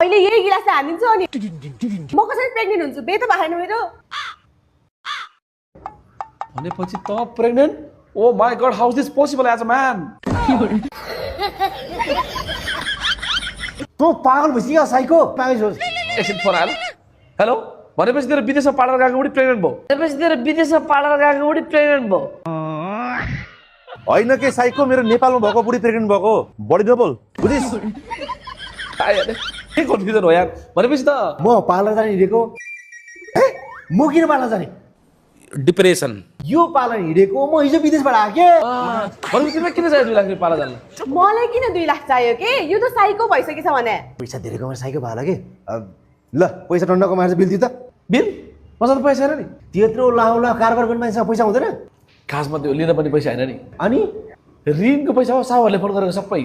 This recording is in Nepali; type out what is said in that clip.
अहिले यही गिलासले हानिदिन्छु अनि म कसरी प्रेग्नेन्ट हुन्छु बे त भएन मेरो भनेपछि त pregnant oh my god how is this possible as a man तँ पागल भइसक्यो साइको पागल एकछिन फोन आयो हेलो भनेपछि तेरो विदेशमा पार्लर गएको बुढी प्रेग्नेन्ट भयो होइन के साइको मेरो नेपालमा भएको बुढी प्रेग्नेन्ट भएको बढी नबोल बुझिस् के कन्फ्युजन हो यार भनेपछि त म पार्लर जाने हिँडेको म किन पार्लर जाने डिप्रेसन यो पार्लर हिँडेको म हिजो विदेशबाट आएँ भनेपछि तिमीलाई किन चाहियो 2 लाख रुपियाँ पार्लर जान मलाई किन 2 लाख चाहियो के यो त साइको भइसकेछ भने पैसा धेरै कमाएर साइको भयो होला कि ल पैसा टन्ड कमाएर बिल दियो त बिल मसँग त पैसा छैन नि त्यत्रो लाउला कारोबार गर्ने मान्छेसँग पैसा हुँदैन खासमा त्यो लिन पनि पैसा छैन नि अनि ऋणको पैसा हो साहुहरूले फोन गरेको सबै